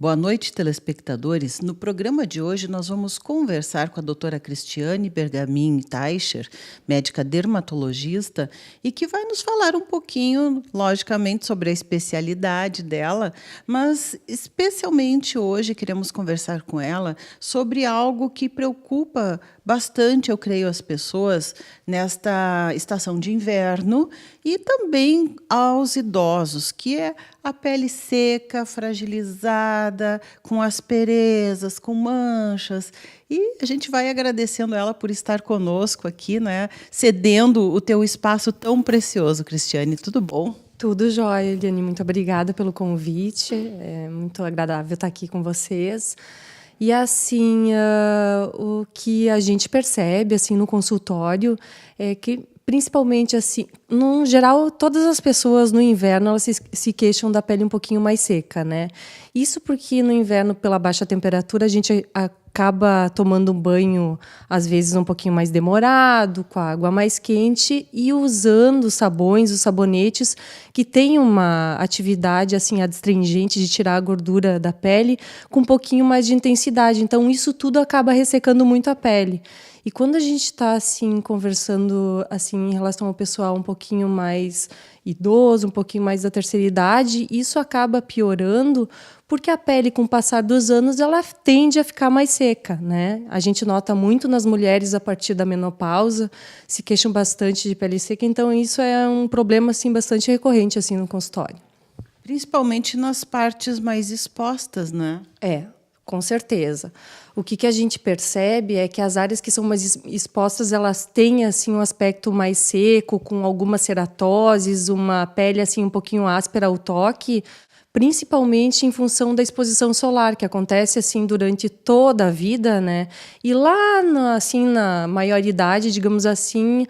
Boa noite, telespectadores. No programa de hoje, nós vamos conversar com a doutora Cristiane Bergamin Teicher, médica dermatologista, e que vai nos falar um pouquinho, logicamente, sobre a especialidade dela, mas especialmente hoje queremos conversar com ela sobre algo que preocupa bastante, eu creio, as pessoas nesta estação de inverno e também aos idosos, que é a pele seca, fragilizada, com asperezas, com manchas. E a gente vai agradecendo ela por estar conosco aqui, né, cedendo o teu espaço tão precioso, Cristiane. Tudo bom? Tudo jóia, Eliane. Muito obrigada pelo convite. É muito agradável estar aqui com vocês. E assim, o que a gente percebe assim no consultório é que, principalmente assim, no geral, todas as pessoas no inverno elas se queixam da pele um pouquinho mais seca, né? Isso porque no inverno, pela baixa temperatura, a gente acaba tomando um banho, às vezes, um pouquinho mais demorado, com a água mais quente e usando os sabões, os sabonetes, que têm uma atividade assim adstringente de tirar a gordura da pele com um pouquinho mais de intensidade. Então, isso tudo acaba ressecando muito a pele. E quando a gente está assim conversando assim em relação ao pessoal um pouquinho mais idoso, um pouquinho mais da terceira idade, isso acaba piorando porque a pele, com o passar dos anos, ela tende a ficar mais seca, né? A gente nota muito nas mulheres a partir da menopausa, se queixam bastante de pele seca, então isso é um problema assim bastante recorrente assim no consultório. Principalmente nas partes mais expostas, né? Com certeza. O que a gente percebe é que as áreas que são mais expostas, elas têm assim um aspecto mais seco, com algumas ceratoses, uma pele assim um pouquinho áspera ao toque, principalmente em função da exposição solar, que acontece assim durante toda a vida, né? E lá na maioridade, digamos assim,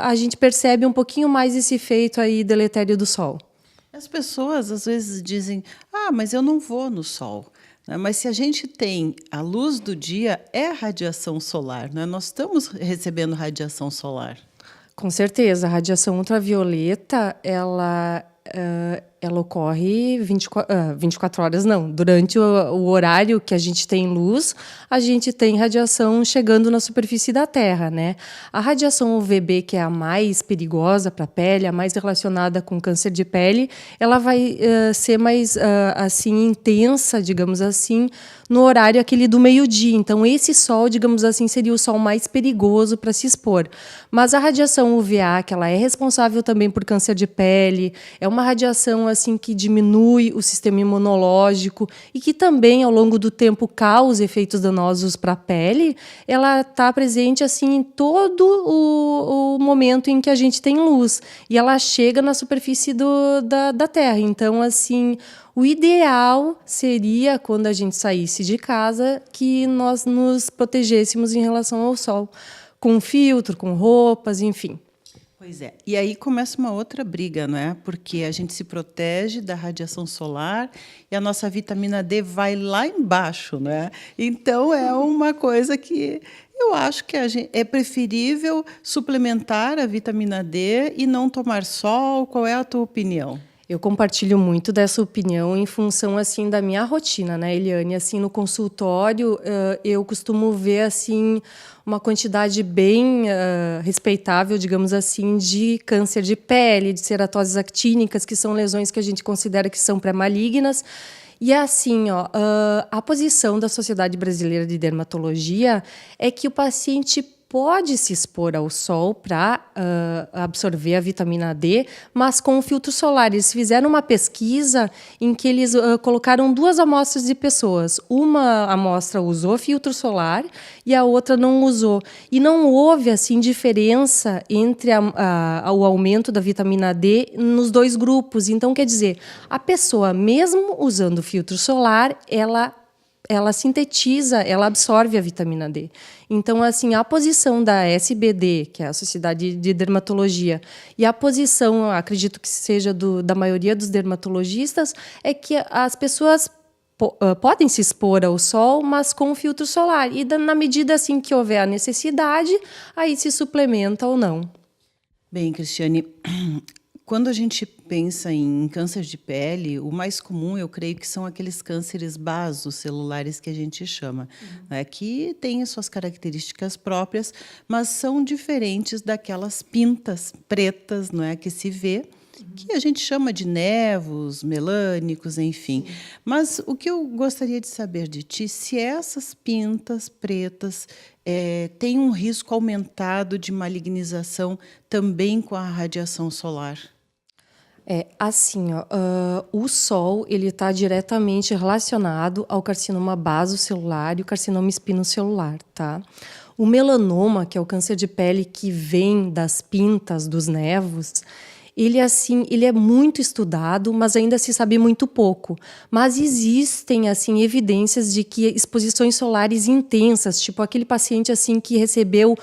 a gente percebe um pouquinho mais esse efeito aí deletério do sol. As pessoas às vezes dizem: "Ah, mas eu não vou no sol". Mas se a gente tem a luz do dia, é a radiação solar, né? Nós estamos recebendo radiação solar. Com certeza, a radiação ultravioleta, ela ocorre 24 horas, não. Durante o horário que a gente tem luz, a gente tem radiação chegando na superfície da Terra, né? A radiação UVB, que é a mais perigosa para a pele, a mais relacionada com câncer de pele, ela vai ser mais assim intensa, digamos assim, no horário aquele do meio-dia. Então, esse sol, digamos assim, seria o sol mais perigoso para se expor. Mas a radiação UVA, que ela é responsável também por câncer de pele, é uma radiação assim que diminui o sistema imunológico e que também, ao longo do tempo, causa efeitos danosos para a pele. Ela está presente assim em todo o momento em que a gente tem luz. E ela chega na superfície da Terra. Então, assim, o ideal seria, quando a gente saísse de casa, que nós nos protegêssemos em relação ao sol, com filtro, com roupas, enfim. Pois é. E aí começa uma outra briga, não é? Porque a gente se protege da radiação solar e a nossa vitamina D vai lá embaixo, né? Então é uma coisa que eu acho que é preferível suplementar a vitamina D e não tomar sol. Qual é a tua opinião? Eu compartilho muito dessa opinião em função assim da minha rotina, né, Eliane? Assim, no consultório, eu costumo ver assim uma quantidade bem respeitável, digamos assim, de câncer de pele, de ceratoses actínicas, que são lesões que a gente considera que são pré-malignas. E assim, a posição da Sociedade Brasileira de Dermatologia é que o paciente pode se expor ao sol para absorver a vitamina D, mas com o filtro solar. Eles fizeram uma pesquisa em que eles colocaram 2 amostras de pessoas. Uma amostra usou filtro solar e a outra não usou. E não houve assim diferença entre o aumento da vitamina D nos 2 grupos. Então, quer dizer, a pessoa, mesmo usando filtro solar, ela sintetiza, ela absorve a vitamina D. Então, assim, a posição da SBD, que é a Sociedade de Dermatologia, e a posição, acredito que seja da maioria dos dermatologistas, é que as pessoas podem se expor ao sol, mas com filtro solar. E na medida assim que houver a necessidade, aí se suplementa ou não. Bem, Cristiane, quando a gente pensa em câncer de pele, o mais comum, eu creio que são aqueles cânceres basocelulares que a gente chama, né, que têm as suas características próprias, mas são diferentes daquelas pintas pretas, não é, que se vê, que a gente chama de nevos, melânicos, enfim. Mas o que eu gostaria de saber de ti, se essas pintas pretas têm um risco aumentado de malignização também com a radiação solar. Assim, ó, o sol ele está diretamente relacionado ao carcinoma basocelular e o carcinoma espinocelular, tá? O melanoma, que é o câncer de pele que vem das pintas dos nevos, ele é muito estudado, mas ainda se sabe muito pouco. Mas existem assim evidências de que exposições solares intensas, tipo aquele paciente assim que recebeu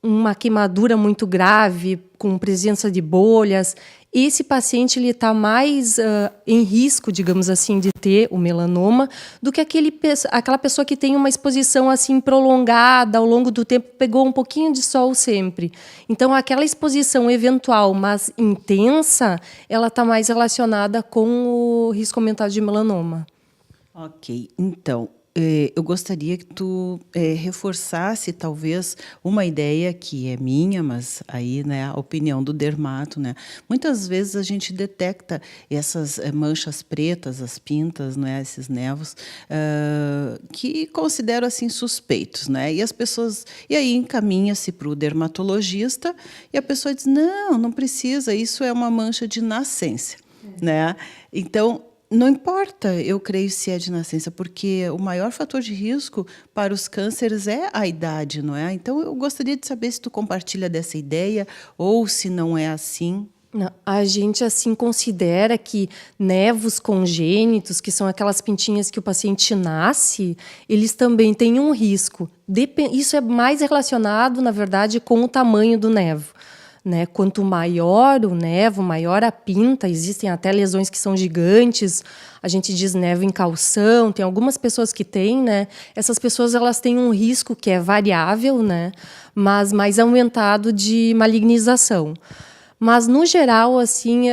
uma queimadura muito grave, com presença de bolhas, esse paciente ele está mais em risco, digamos assim, de ter o melanoma do que aquela pessoa que tem uma exposição assim prolongada ao longo do tempo, pegou um pouquinho de sol sempre. Então, aquela exposição eventual, mas intensa, ela está mais relacionada com o risco aumentado de melanoma. Ok, então, eu gostaria que tu reforçasse talvez uma ideia que é minha, mas aí, né, a opinião do dermato, né? Muitas vezes a gente detecta essas manchas pretas, as pintas, né, esses nevos, que considero assim suspeitos, né? E as pessoas, e aí encaminha-se para o dermatologista e a pessoa diz: não precisa, isso é uma mancha de nascença, né? Então não importa, eu creio, se é de nascença, porque o maior fator de risco para os cânceres é a idade, não é? Então, eu gostaria de saber se tu compartilha dessa ideia ou se não é assim. Não, a gente assim considera que nevos congênitos, que são aquelas pintinhas que o paciente nasce, eles também têm um risco. Isso é mais relacionado, na verdade, com o tamanho do nevo. Né? Quanto maior o nevo, maior a pinta, existem até lesões que são gigantes, a gente diz nevo em calção, tem algumas pessoas que têm, né? Essas pessoas elas têm um risco que é variável, né? Mas mais aumentado de malignização. Mas, no geral, assim,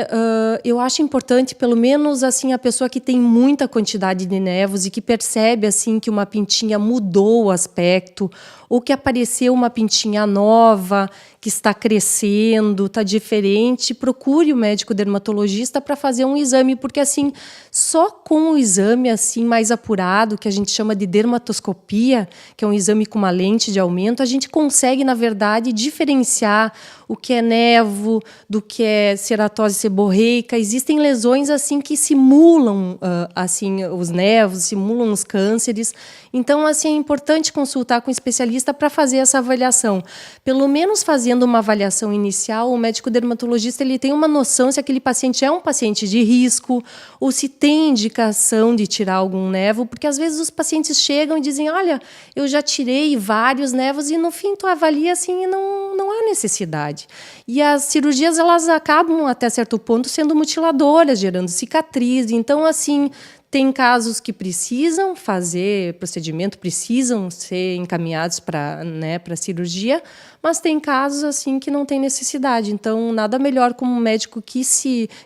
eu acho importante, pelo menos assim, a pessoa que tem muita quantidade de nevos e que percebe assim, que uma pintinha mudou o aspecto, ou que apareceu uma pintinha nova, que está crescendo, está diferente, procure o médico dermatologista para fazer um exame, porque assim, só com o exame assim mais apurado, que a gente chama de dermatoscopia, que é um exame com uma lente de aumento, a gente consegue, na verdade, diferenciar o que é nevo, do que é ceratose seborreica. Existem lesões assim que simulam assim os nevos, simulam os cânceres. Então, assim, é importante consultar com um especialista para fazer essa avaliação. Pelo menos fazendo uma avaliação inicial, o médico dermatologista ele tem uma noção se aquele paciente é um paciente de risco ou se tem indicação de tirar algum nevo, porque às vezes os pacientes chegam e dizem: olha, eu já tirei vários nevos, e no fim tu avalia assim e não há necessidade. E as cirurgias elas acabam até certo ponto sendo mutiladoras, gerando cicatriz. Então, assim, tem casos que precisam fazer procedimento, precisam ser encaminhados para, né, para cirurgia, mas tem casos assim que não tem necessidade. Então, nada melhor como um médico que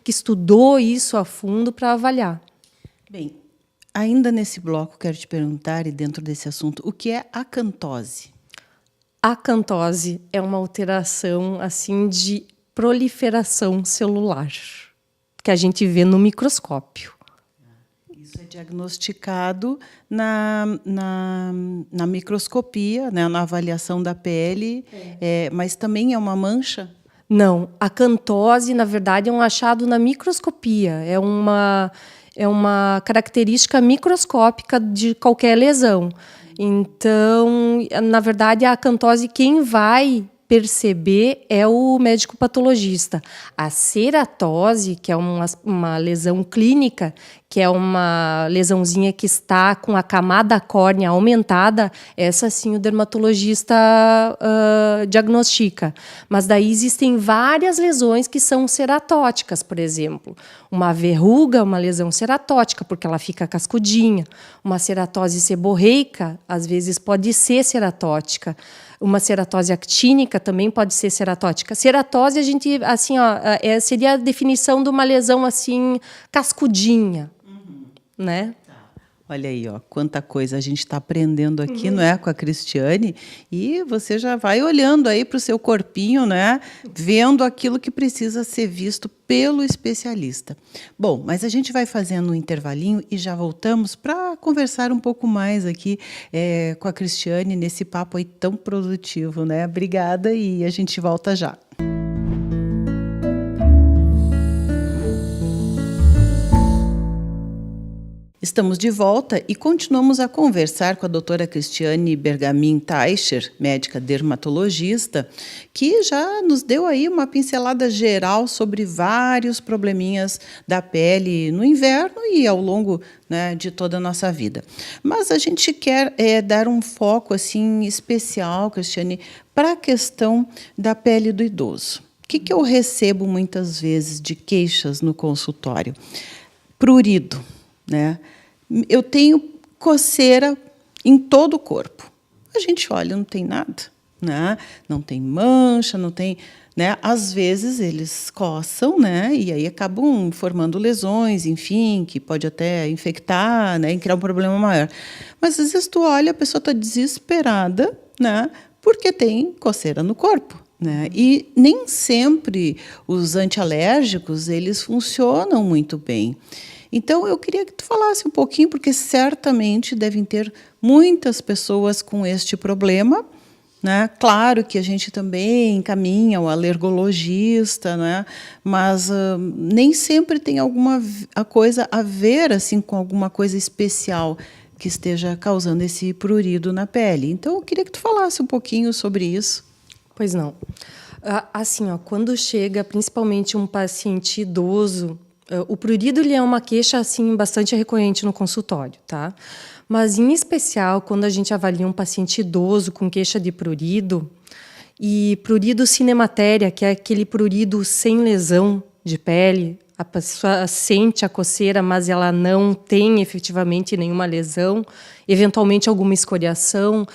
estudou isso a fundo para avaliar. Bem, ainda nesse bloco quero te perguntar, e dentro desse assunto, o que é acantose? A acantose é uma alteração assim de proliferação celular que a gente vê no microscópio. Isso é diagnosticado na microscopia, né, na avaliação da pele, mas também é uma mancha? Não, a acantose, na verdade, é um achado na microscopia. É uma característica microscópica de qualquer lesão. Então, na verdade, a acantose, quem vai perceber é o médico patologista. A ceratose, que é uma lesão clínica, que é uma lesãozinha que está com a camada córnea aumentada, essa sim o dermatologista diagnostica. Mas daí existem várias lesões que são ceratóticas, por exemplo. Uma verruga, uma lesão ceratótica, porque ela fica cascudinha. Uma ceratose seborreica, às vezes pode ser ceratótica. Uma ceratose actínica também pode ser ceratótica. Ceratose, a gente, assim, ó, seria a definição de uma lesão assim cascudinha, né? Olha aí, ó, quanta coisa a gente está aprendendo aqui, não é, com a Cristiane, e você já vai olhando aí para o seu corpinho, né, vendo aquilo que precisa ser visto pelo especialista. Bom, mas a gente vai fazendo um intervalinho e já voltamos para conversar um pouco mais aqui com a Cristiane nesse papo aí tão produtivo, né? Obrigada e a gente volta já. Estamos de volta e continuamos a conversar com a doutora Cristiane Bergamin Teicher, médica dermatologista, que já nos deu aí uma pincelada geral sobre vários probleminhas da pele no inverno e ao longo, né, de toda a nossa vida. Mas a gente quer dar um foco assim especial, Cristiane, para a questão da pele do idoso. O que eu recebo muitas vezes de queixas no consultório? Prurido, né? Eu tenho coceira em todo o corpo. A gente olha, não tem nada, né? Não tem mancha, não tem, né? Às vezes eles coçam, né? E aí acabam formando lesões, enfim, que pode até infectar, né? E criar um problema maior. Mas às vezes tu olha, a pessoa está desesperada, né? Porque tem coceira no corpo. Né? E nem sempre os antialérgicos eles funcionam muito bem. Então, eu queria que tu falasse um pouquinho, porque certamente devem ter muitas pessoas com este problema, né? Claro que a gente também encaminha ao alergologista, né? Mas nem sempre tem alguma coisa a ver assim, com alguma coisa especial que esteja causando esse prurido na pele. Então, eu queria que tu falasse um pouquinho sobre isso. Pois não. Assim, ó, quando chega principalmente um paciente idoso, o prurido ele é uma queixa assim bastante recorrente no consultório, tá? Mas em especial quando a gente avalia um paciente idoso com queixa de prurido e prurido cinematéria, que é aquele prurido sem lesão de pele, a pessoa sente a coceira, mas ela não tem efetivamente nenhuma lesão, eventualmente alguma escoriação.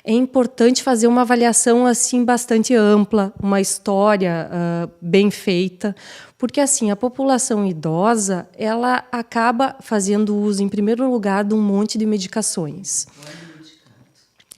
É importante fazer uma avaliação assim bastante ampla, uma história bem feita, porque assim a população idosa ela acaba fazendo uso, em primeiro lugar, de um monte de medicações.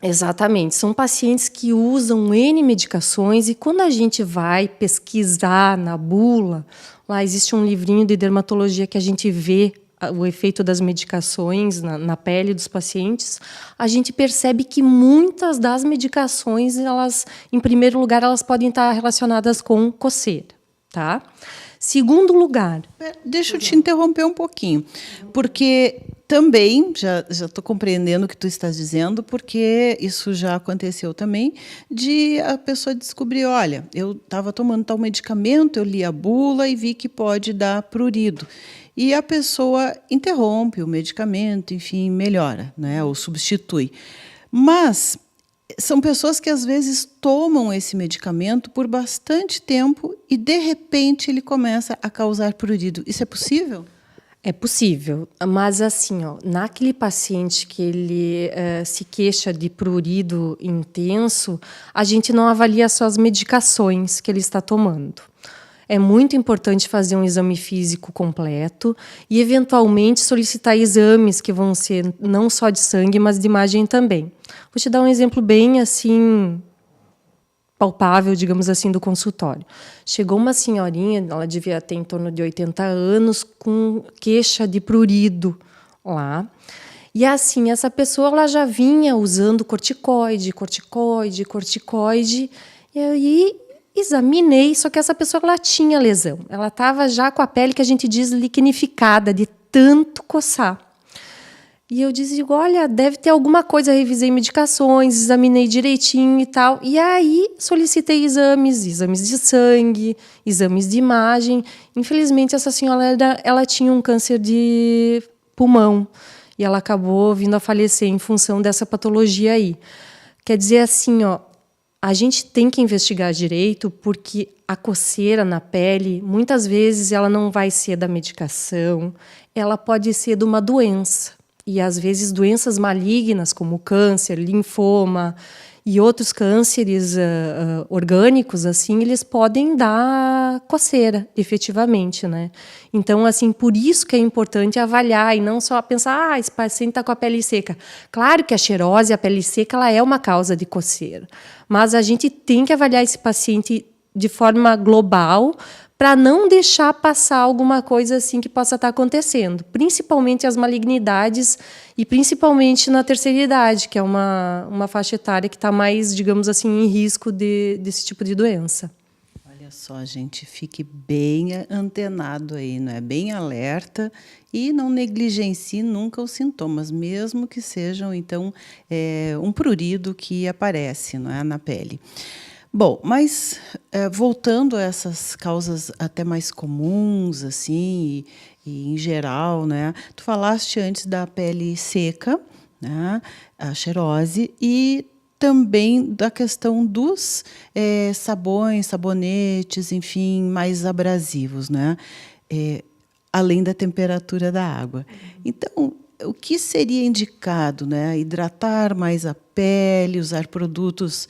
Exatamente, são pacientes que usam N medicações e quando a gente vai pesquisar na bula, lá existe um livrinho de dermatologia que a gente vê o efeito das medicações na pele dos pacientes, a gente percebe que muitas das medicações, elas, em primeiro lugar, elas podem estar relacionadas com coceira, tá? Segundo lugar... Deixa eu te interromper um pouquinho, porque também, já estou compreendendo o que tu estás dizendo, porque isso já aconteceu também, de a pessoa descobrir, olha, eu estava tomando tal medicamento, eu li a bula e vi que pode dar prurido. E a pessoa interrompe o medicamento, enfim, melhora, né, ou substitui. Mas são pessoas que, às vezes, tomam esse medicamento por bastante tempo e, de repente, ele começa a causar prurido. Isso é possível? É possível, mas assim, ó, naquele paciente que ele se queixa de prurido intenso, a gente não avalia só as medicações que ele está tomando. É muito importante fazer um exame físico completo e, eventualmente, solicitar exames que vão ser não só de sangue, mas de imagem também. Vou te dar um exemplo bem assim palpável, digamos assim, do consultório. Chegou uma senhorinha, ela devia ter em torno de 80 anos, com queixa de prurido lá. E assim, essa pessoa ela já vinha usando corticoide, e aí examinei, só que essa pessoa ela tinha lesão. Ela estava já com a pele que a gente diz liquenificada, de tanto coçar. E eu disse, olha, deve ter alguma coisa, revisei medicações, examinei direitinho e tal. E aí solicitei exames de sangue, exames de imagem. Infelizmente, essa senhora ela tinha um câncer de pulmão. E ela acabou vindo a falecer em função dessa patologia aí. Quer dizer assim, ó, a gente tem que investigar direito, porque a coceira na pele, muitas vezes ela não vai ser da medicação, ela pode ser de uma doença. E às vezes doenças malignas, como câncer, linfoma e outros cânceres orgânicos, assim, eles podem dar coceira, efetivamente, né? Então, assim, por isso que é importante avaliar e não só pensar, esse paciente está com a pele seca. Claro que a xerose, a pele seca, ela é uma causa de coceira, mas a gente tem que avaliar esse paciente de forma global, para não deixar passar alguma coisa assim que possa estar acontecendo, principalmente as malignidades e principalmente na terceira idade, que é uma faixa etária que está mais, digamos assim, em risco desse tipo de doença. Olha só, gente, fique bem antenado aí, né? Bem alerta e não negligencie nunca os sintomas, mesmo que sejam, então, um prurido que aparece, não é, na pele. Bom, mas voltando a essas causas até mais comuns, assim, e em geral, né? Tu falaste antes da pele seca, né? A xerose, e também da questão dos sabões, sabonetes, enfim, mais abrasivos, né? Além da temperatura da água. Então, o que seria indicado, né? Hidratar mais a pele, usar produtos,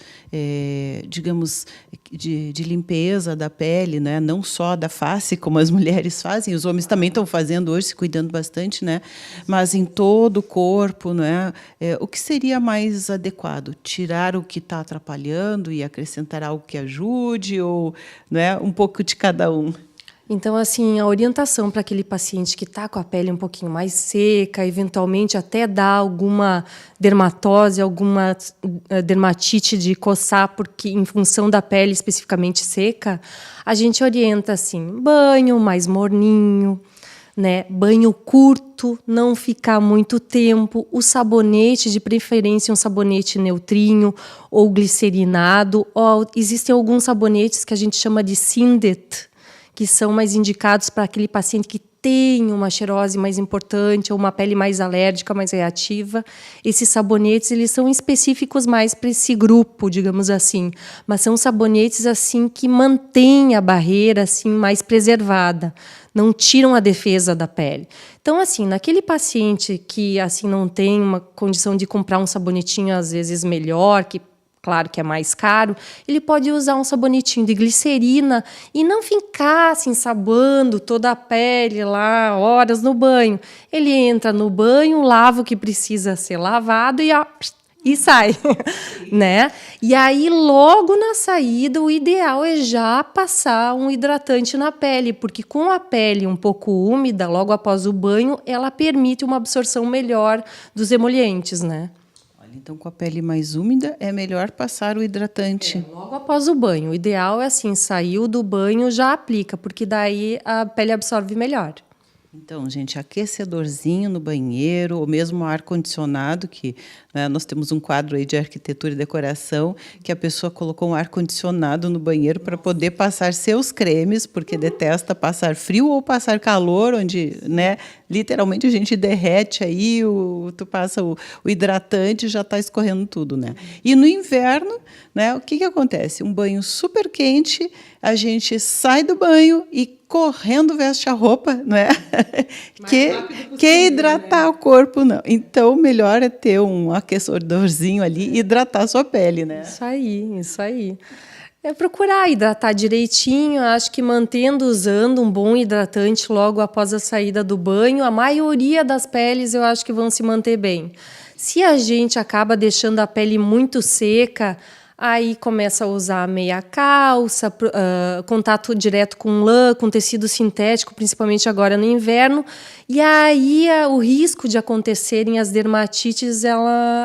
digamos, de limpeza da pele, né? Não só da face, como as mulheres fazem, os homens também estão fazendo hoje, se cuidando bastante, né? Mas em todo o corpo, né? O que seria mais adequado? Tirar o que está atrapalhando e acrescentar algo que ajude, ou, né? Um pouco de cada um? Então, assim, a orientação para aquele paciente que está com a pele um pouquinho mais seca, eventualmente até dar alguma dermatose, alguma dermatite de coçar, porque em função da pele especificamente seca, a gente orienta assim, banho mais morninho, né? Banho curto, não ficar muito tempo, o sabonete, de preferência um sabonete neutrinho ou glicerinado, ou existem alguns sabonetes que a gente chama de Sindet, que são mais indicados para aquele paciente que tem uma xerose mais importante ou uma pele mais alérgica, mais reativa. Esses sabonetes, eles são específicos mais para esse grupo, digamos assim, mas são sabonetes assim que mantêm a barreira assim mais preservada, não tiram a defesa da pele. Então, assim, naquele paciente que assim não tem uma condição de comprar um sabonetinho às vezes melhor, que claro que é mais caro, ele pode usar um sabonetinho de glicerina e não ficar assim, ensaboando toda a pele lá, horas no banho. Ele entra no banho, lava o que precisa ser lavado e sai, né? E aí, logo na saída, o ideal é já passar um hidratante na pele, porque com a pele um pouco úmida, logo após o banho, ela permite uma absorção melhor dos emolientes, né? Então, com a pele mais úmida, é melhor passar o hidratante. Logo após o banho. O ideal é assim, saiu do banho, já aplica, porque daí a pele absorve melhor. Então, gente, aquecedorzinho no banheiro, ou mesmo ar-condicionado, que, né, nós temos um quadro aí de arquitetura e decoração, que a pessoa colocou um ar-condicionado no banheiro para poder passar seus cremes, porque detesta passar frio ou passar calor, onde, né, literalmente a gente derrete aí, tu passa o hidratante e já está escorrendo tudo, né? E no inverno, né, o que acontece? Um banho super quente, a gente sai do banho e correndo veste a roupa, não é? Que hidratar, né? O corpo, não. Então, melhor é ter um aquecedorzinho ali e hidratar a sua pele, né? Isso aí, isso aí. É procurar hidratar direitinho, acho que usando um bom hidratante logo após a saída do banho, a maioria das peles eu acho que vão se manter bem. Se a gente acaba deixando a pele muito seca, aí começa a usar meia calça, contato direto com lã, com tecido sintético, principalmente agora no inverno. E aí o risco de acontecerem as dermatites,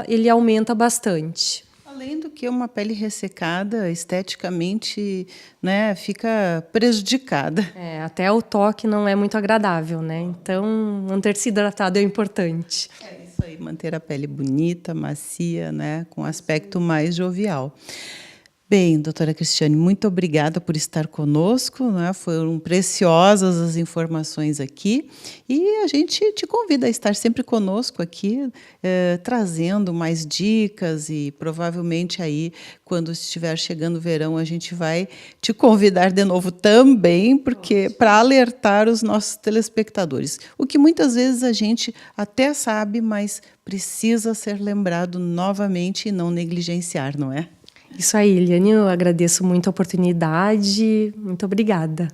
ele aumenta bastante. Além do que uma pele ressecada, esteticamente, né, fica prejudicada. Até o toque não é muito agradável, né? Então, manter-se hidratado é importante. É isso aí, manter a pele bonita, macia, né, com aspecto mais jovial. Bem, doutora Cristiane, muito obrigada por estar conosco, né? Foram preciosas as informações aqui e a gente te convida a estar sempre conosco aqui, trazendo mais dicas e provavelmente aí, quando estiver chegando o verão, a gente vai te convidar de novo também, porque para alertar os nossos telespectadores. O que muitas vezes a gente até sabe, mas precisa ser lembrado novamente e não negligenciar, não é? Isso aí, Eliane, eu agradeço muito a oportunidade. Muito obrigada.